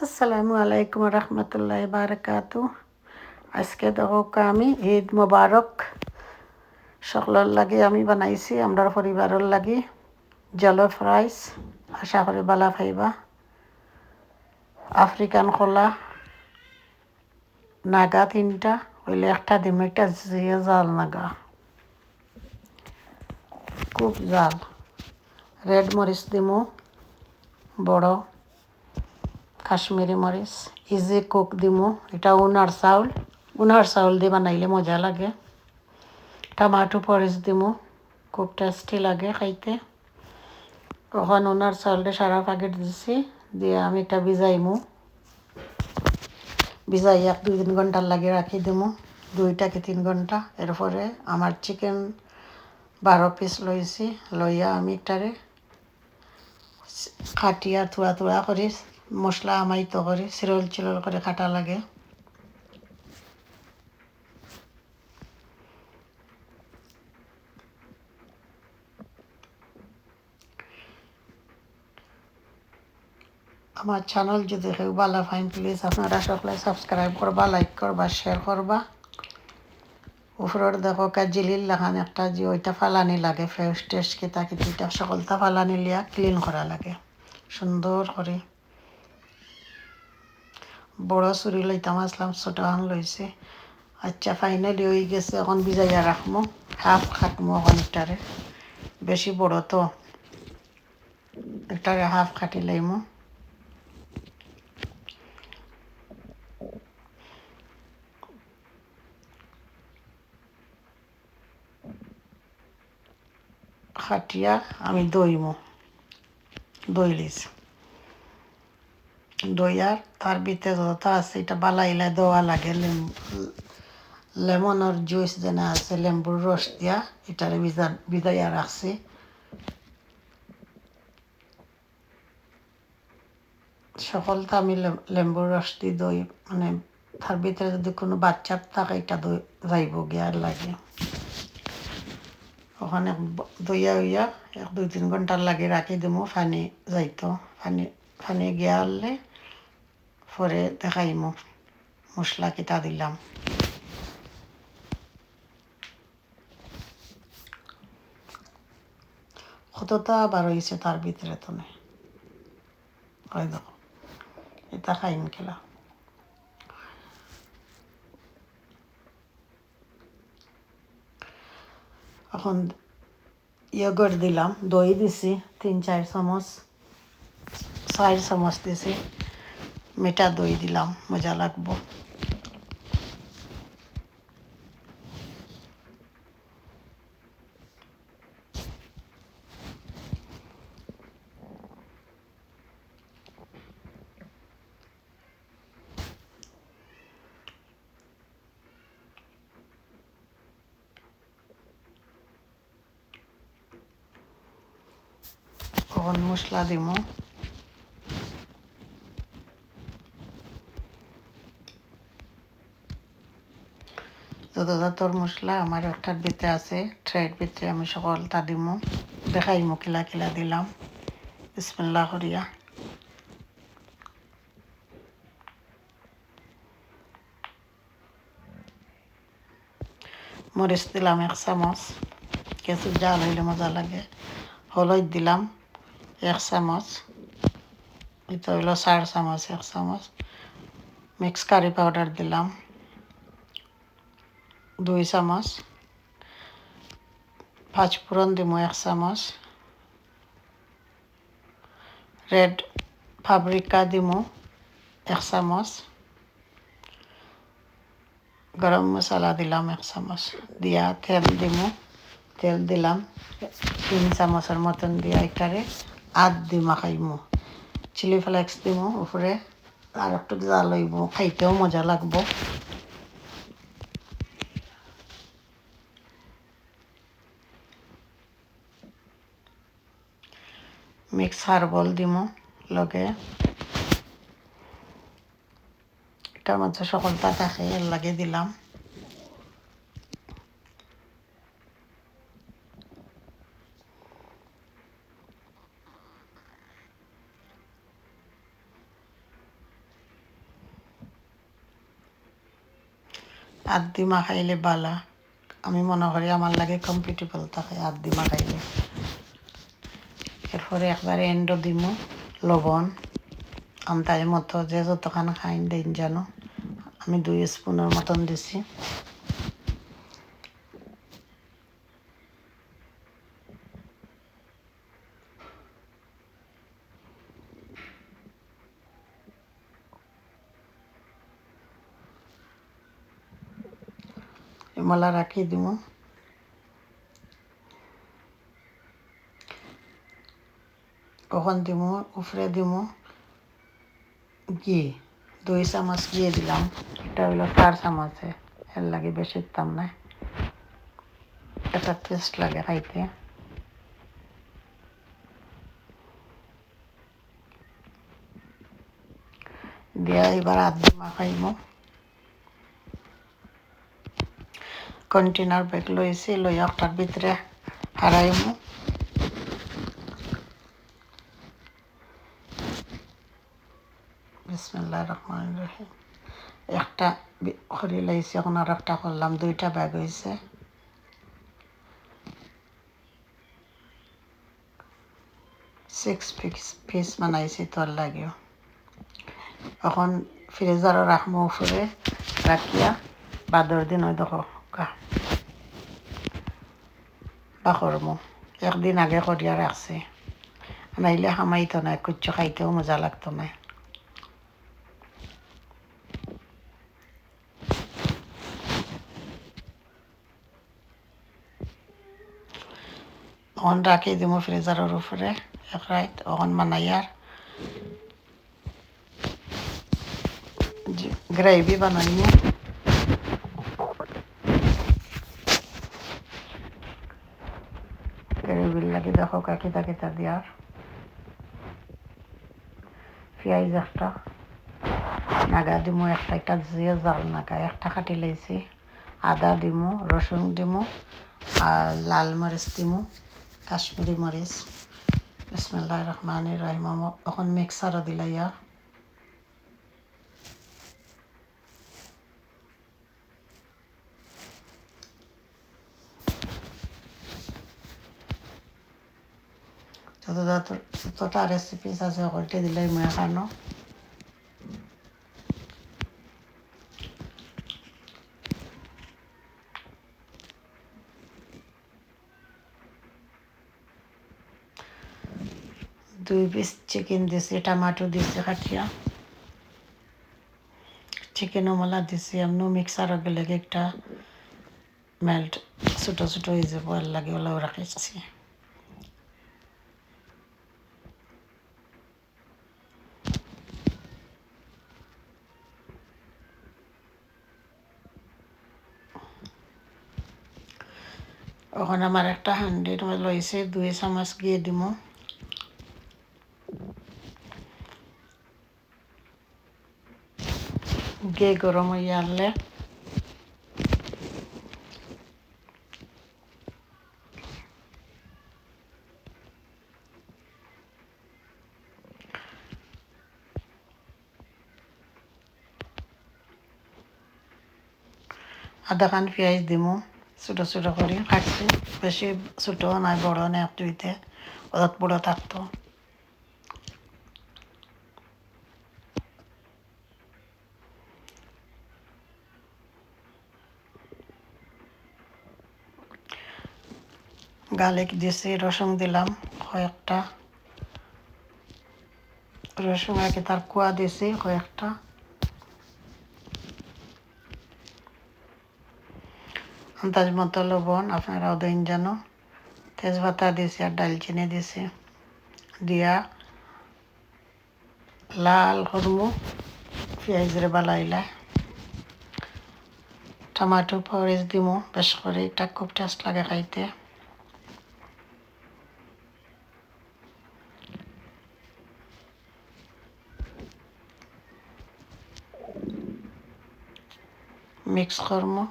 আসসালামু আলাইকুম রহমতুল্লাহ বারাকাতু। আজকে দেখো আমি ঈদ মোবারক সকলের লাগি আমি বানাইছি আমরা পরিবারের লাগি জলফ রাইস। আশা করি বালা খাইবা। আফ্রিকান কলা নাগা তিনটা হইলে একটা দিম, একটা জিয়ে জাল নাগা, খুব জাল। রেড মরিচ দিমু বড়, কাশ্মীরি মরিচ। ইজি কুক দিমু, এটা উনার চাউল দিয়ে বানাইলে মজা লাগে। টমাটো মরিচ দিমু, খুব টেস্টি লাগে খাইতে। তখন উনার চাউলটা সারা প্যাকেট দিছি, দিয়ে আমি এটা ভিজাই 1-2-3 ঘন্টার লাগে রাখি দিমু, 2 থেকে 3 ঘন্টা। এরপরে আমার চিকেন 12 পিস লইছি, লইয়া আমি এটারে কাটিয়া থুয়া করি মশলা আমাইতো করি, চিরল করে কাটা লাগে। আমার চ্যানেল যদি কেউ ভালো ফাইন, প্লিজ আপনারা সকলে সাবস্ক্রাইব করবা, লাইক করবা, শেয়ার করবা। উপরের দেখো জিলিল লাগান একটা যে ওইটা ফালানি লাগে, ফ্রেশ টেস্ট কিতা কিতা সকলটা ফালানি লিয়া ক্লিন করা লাগে সুন্দর করে। বড় চুরি লইতাম আসলাম, ছোট হান লইছে। আচ্ছা ফাইনালি হয়ে গেছে, এখন ভিজাইয়া রাখবো। হাফ খাটমো এখন এটারে, বেশি বড় তো, এটারে হাফ খাটি লাইমো। খাটিয়া আমি দই লিছি। দই আর তার ভিতরে যত আছে এটা বালাইলে দেওয়া লাগে। লেমনের জুইস যেন আছে, লেম্বুর রস দিয়া এটারে ভিজাইয়া রাখছি। সকলটা আমি লেম্বুর রস দি দই, মানে তার ভিতরে যদি কোনো বাচ্চার থাকে এটা দই যাইব গিয়ার লাগে। ওখানে দইয়া হইয়া 1-2-3 ঘন্টার লাগে রাখি দিমু, ফানি যাইতো। ফানি গিয়া হলে পরে দেখাইমু মশলা কিতা দিলাম। কতটা আবার হয়েছে তার ভিতরে তো নেই, হয় দেখো এটা খাইম খেলা। এখন ইয়গর দিলাম, দই দিছি 3-4 চামচ, 4 চামচ দিছি। মিঠা দই দিলাম, মজা লাগবো। এখন মশলা দিমু। যত মশলা আমার একটার ভিতরে আছে, ট্রের ভিতরে আমি সকলটা দিমু, দেখাইমু কিলা কিলা দিলাম। বিসমিল্লাহ করিয়া মরিচ দিলাম 1 চামচ, কিছু জাল হইলে মজা লাগে। হলুদ দিলাম 1 চামচ, এটা হইল 4 চামচ, 1 চামচ। মিক্স কারি পাউডার দিলাম 2 চামচ। পাঁচফোড়ন দিমু 1 চামচ। রেড পাপরিকা দিমু 1 চামচ। গরম মশলা দিলাম 1 চামচ, দিয়া তেল দিমু। তেল দিলাম 3 চামচের মতন, দিয়া এটারে দি মাখাইমু। চিলি ফ্লেক্স দিমু উপরে, আর একটু জাল হইব, খাইতেও মজা লাগবো। মিক্স হার্বল দিমু লগে, এটার মধ্যে সকলটা থাকে এর লাগে দিলাম। আদি মাখাইলে বালা আমি মনে করি আমার লাগে কমফর্টেবল থাকে আদি মাখাইলে। এরপরে একবারে এন্ডো দিমু লবণ আমতার মতো যে যতখান খাইন দিন জানো আমি 2 স্পুনের মতন দিছি। মলা রাখি দিমু। কখন দিমু উপরে দিমু ঘি 2 চামচ দিয়ে দিলাম। এটা হইলো 4 চামচে এর লাগে বেশি দিতাম না, এটা টেস্ট লাগে খাইতে। দিয়া এবার আদি মাখাইমু। কন্টেনার ব্যাগ লইছি লইয়া একটার ভিতরে হারাইমু। বিসমিল্লাহির রহমানির রহিম। একটা করে লাইছি এখন আর একটা করলাম, 2টা ব্যাগ হয়েছে। সিক্স পিস বানাইছি তোর লাগেও। এখন ফ্রিজারও রাখবো উপরে রাখিয়া বাদর দিন ওই দেখো বা করবো। একদিন আগে করিয়া রাখছি, নাইলে হামাইতো না, কুচ্ছ খাইতেও মজা লাগতো না। এখন রাখি দিব ফ্রিজারের উপরে এক রাত। এখন বানাইয়ার গ্রেভি বানাইমু। গ্রেভির লাগে দেখো কিতা কিতা দিয়ার। পেঁয়াজ একটা নাগা দিমু, একটা জিয়ে জাল নাগা একটা কাটি লাইছি। আদা দিমু, রসুন দিমু, আর লাল মরিচ দিমু, কাশ্মীরি মরিচ। বিসমিল্লাহির রহমানির রহিম। এখন মিক্সারও দিলাইয়া যতটা রেসিপিস আছে ওইটা দিলাই মই এখানো। দুই পিস চিকেন দিছি, টমাটো দিছি কাটিয়া, চিকেনও মলা দিছি। এমনি মিক্সারও গেলে একটা মেল্ট ছোটো ছোটো হয়ে যাব, আর লাগে ওলাও রাখিছি। এখন আমার একটা হান্ডির লইছে 2 চামচ গিয়ে দিব। ঘি গরম হয়ে আনলে আধা খান পেঁয়াজ দিমু ছোটো ছোটো করে কাটছি। বেশি ছোটো নয় বড় নয়, এক দুইতে ওদের বড় থাকতো। গার্লিক দিছি, রসুন দিলাম কয়েকটা, রসুন আগে তার কুয়া দিছি কয়েকটা, আন্দাজ মতো লবণ আপনারাও দিন যেন। তেজপাতা দিছি আর ডালচিনি দিছি। দিয়া লাল করমু পেঁয়াজরে বালাইলা। টমাটো পরিচ দিমু বেশ করে, এটা খুব টেস্ট লাগে খাইতে। মিক্স করমু।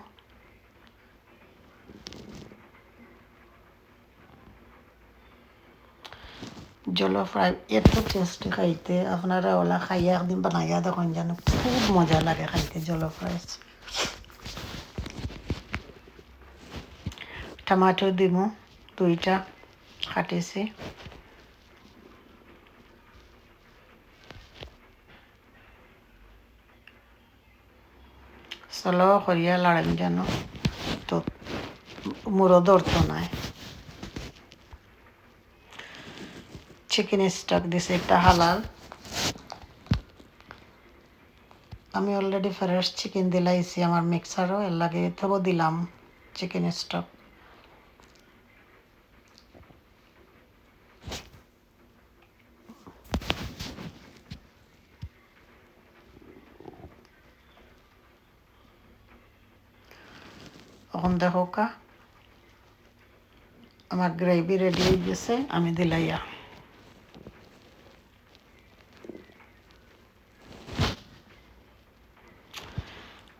জলো ফ্রাই এত টেস্টি খাইতে, আপনারা ওলা খাইয়া একদিন বানাইয়া দেখুন যেন খুব মজা লাগে খাইতে জলো ফ্রাই। টমাটো দিমু 2টা কাটিছি। স্লো করিয়া লাড়াম যেন তো মুড়ো ধরতো নাই। চিকেন স্টক দিছে একটা হালাল। আমি অলরেডি ফ্রেশ চিকেন দিলাইছি আমার মিক্সারও, এর লাগে তবু দিলাম চিকেন স্টক। এখন দেখো কা আমার গ্রেভি রেডি হয়ে গেছে, আমি দিলাইয়া।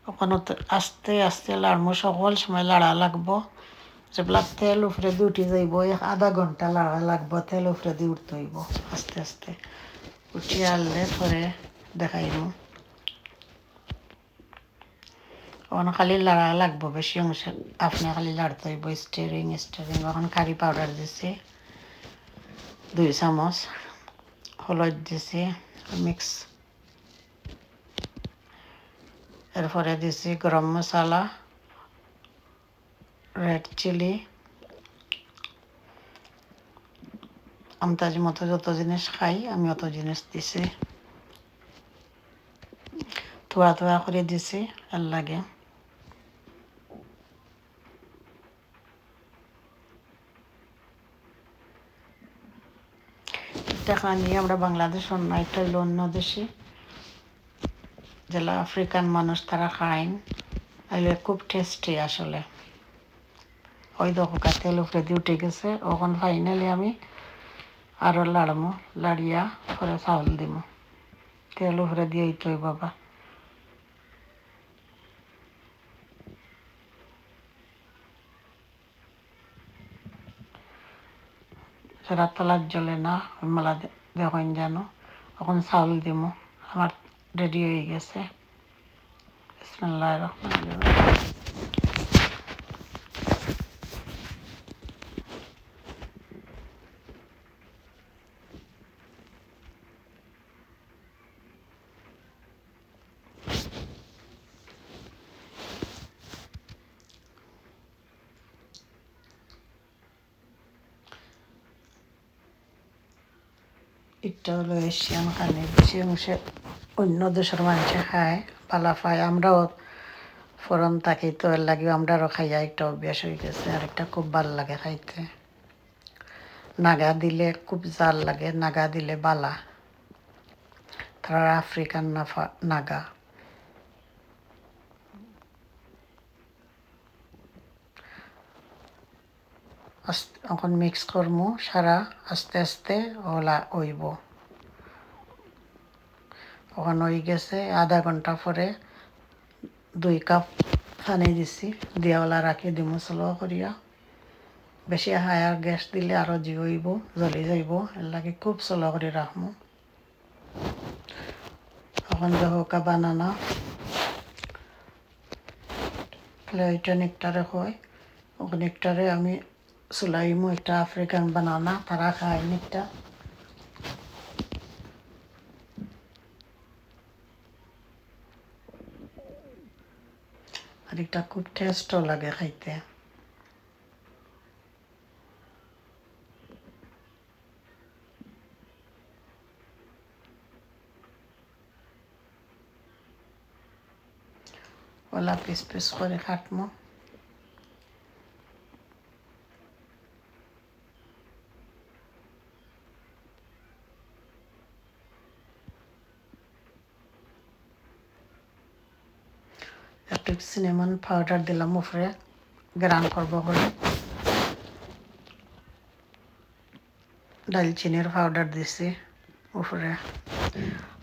ওখানে আস্তে আস্তে লাড়মো, সকল সময় লাড়া লাগবো। যেগুলা তেল উপরে দিয়ে উঠে যাইব, আধা ঘন্টা লাড়া লাগবো, তেল উপরে দিয়ে উঠতে হইব আস্তে আস্তে। উঠিয়ে আনলে পরে দেখাইব। ওখানে খালি লাড়া লাগবো, বেশি অংশ আপনি খালি লাড়তে হইব। স্টিরিং এখন কারি পাউডার দিছি 2 চামচ, হলুদ দিছি মিক্স, এরপরে দিছি গরম মশলা, রেড চিলি, আমতাজ মতো যত জিনিস খাই আমি অত জিনিস দিছি, থোড়া থোড়া করে দিছি এর লাগে। এটা খানি আমরা বাংলাদেশ অন্য একটা হইল অন্য দেশে, যেটা আফ্রিকান মানুষ তারা খায়, এগুলো খুব টেস্টি আসলে। ওই দেখো তেল উপরে দিয়ে উঠে গেছে। ওখান ফাইনালি আমি আরও লাড়মো, লাড়িয়া পরে চাউল দিব। তেল উপরে দিয়ে তৈ বাবা। সেটা তলার জ্বলে না, মেলা দেখেন যেন। এখন চাউল দিব, আমার রেডি হয়ে গেছে। বিসমিল্লাহির রহমানির রহিম। এটা হলো এশিয়ান খানি, বেশি অংশে অন্য দেশের মানুষে খায়, পালা পায়। আমরাও ফরন থাকি তো এর লাগে আমরাও খাইয়া একটা অভ্যাস হয়ে গেছে। আর একটা খুব ভাল লাগে খাইতে। নাগা দিলে খুব জাল লাগে, নাগা দিলে বালা। তারা আফ্রিকান নাগা। এখন মিক্স করমু সারা, আস্তে আস্তে ওলা হইব। ওখানে হয়ে গেছে। আধা ঘন্টা পরে 2 কাপ পানি দিছি, দিয়া ওলা রাখি দিমু স্লো করিয়া। বেশি হায়ার গ্যাস দিলে আরও জি হইব, জ্বলি যাইব, এর লাগে খুব স্লো করে রাখমু। এখন দেখো বানানা প্লেট অনেকটারে হয়, অনেকটারে আমি চুলাইমু। একটা আফ্রিকান বানানা, তারা খায় অনেকটা। আর এটা খুব টেস্টও লাগে খাইতে। ওলা পিস পিস করে কাটমু। একটু সিনেমন পাউডার দিলাম উপরে, গ্রান করবো করে। দালচিনির পাউডার দিছি উপরে।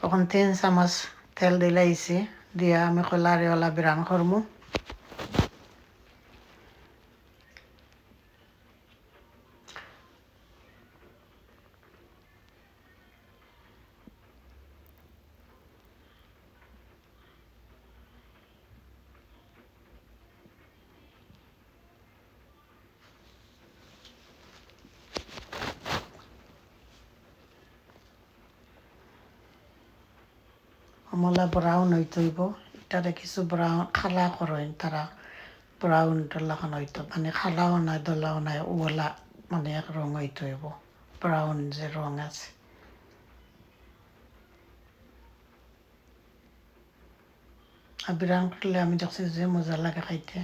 এখন 3 চামচ তেল দিলাইছি, দিয়া আমি কলারিওয়ালা বিরান করমু। আমলা ব্রাউন হইতে হইব এটারে কিছু ব্রাউন খালা করেন তারা ব্রাউন লাখান হইতো মানে খালাও নাই দলাও নাই ওলা মানে এক রং হইতে হইব ব্রাউন যে রং আছে আর বিরান করলে আমি দেখছি যে মজা লাগে খাইতে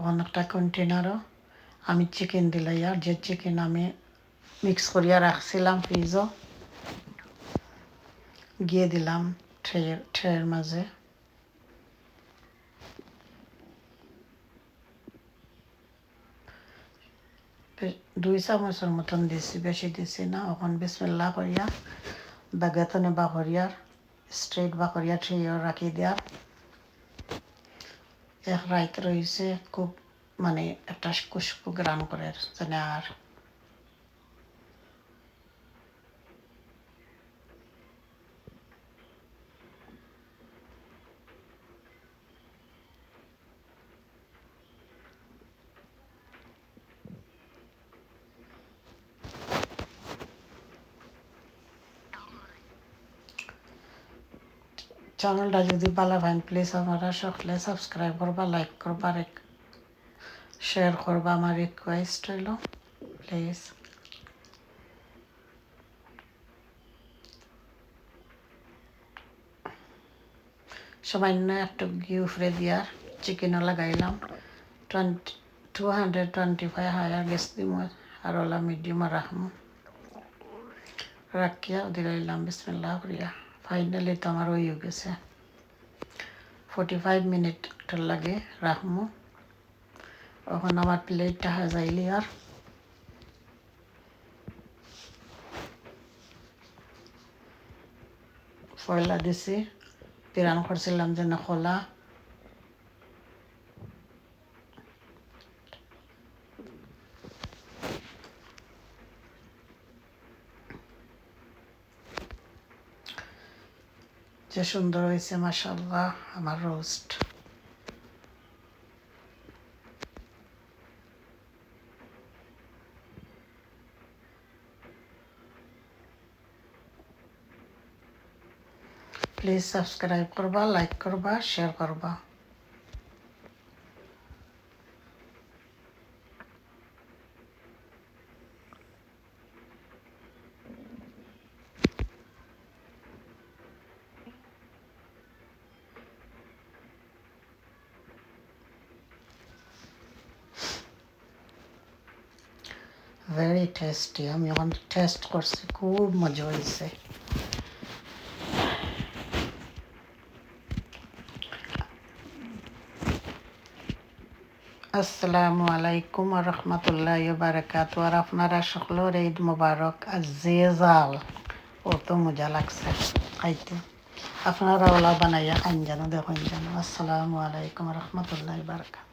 অনেকটা কন্টেনারও আমি চিকেন দিলাই আর যে চিকেন আমি মিক্স করিয়া রাখছিলাম ফ্রিজও গিয়ে দিলাম ট্রের মাঝে দুই চামচের মতন দিছি বেশি দিছি না এখন বিসমিল্লাহ করিয়া বাগেতনে বাকরিয়ার স্ট্রেট বাকরিয়া ট্রেও রাখি দেওয়ার এক রাইত রয়েছে খুব মানে একটা খুশবু গ্রান করে যেন আর চ্যানেলটা যদি ভালো পান প্লিজ আপনারা সকলে সাবস্ক্রাইব করবা লাইক করবা শেয়ার করবা আমার রিকোয়েস্ট রইল প্লিজ সামান্য একটু ঘি উফরে দিয়ার চিকেনও লাগাইলাম 225 হায়ার গ্যাস দিব আর ওলা মিডিয়ামও রাখবো রাখিয়া দিলাম বিসমিল্লাহ করিয়া ফাইনালি তো আমার হয়ে গেছে 45 মিনিট লাগে রাখবো এখন আমার প্লেটটা হাজাইলি আর ফয়লা দিছি পিরান করছিলাম যে না খোলা যে সুন্দর হয়েছে মাশাআল্লাহ আমার রোস্ট প্লিজ সাবস্ক্রাইব করবা লাইক করবা শেয়ার করবা ভেরি টেস্টি আমি এখন টেস্ট করছি খুব মজা হয়েছে আসসালামু আলাইকুম রহমতুল্লাহ বারাকাতু আর আপনারা সকলের ঈদ মুবারক আর যে জাল অত মজা লাগছে খাইতে আপনারা ওলা বানাইয়া খান জানো দেখুন জানো আসসালামু আলাইকুম রহমতুল্লাহ বারাকাতু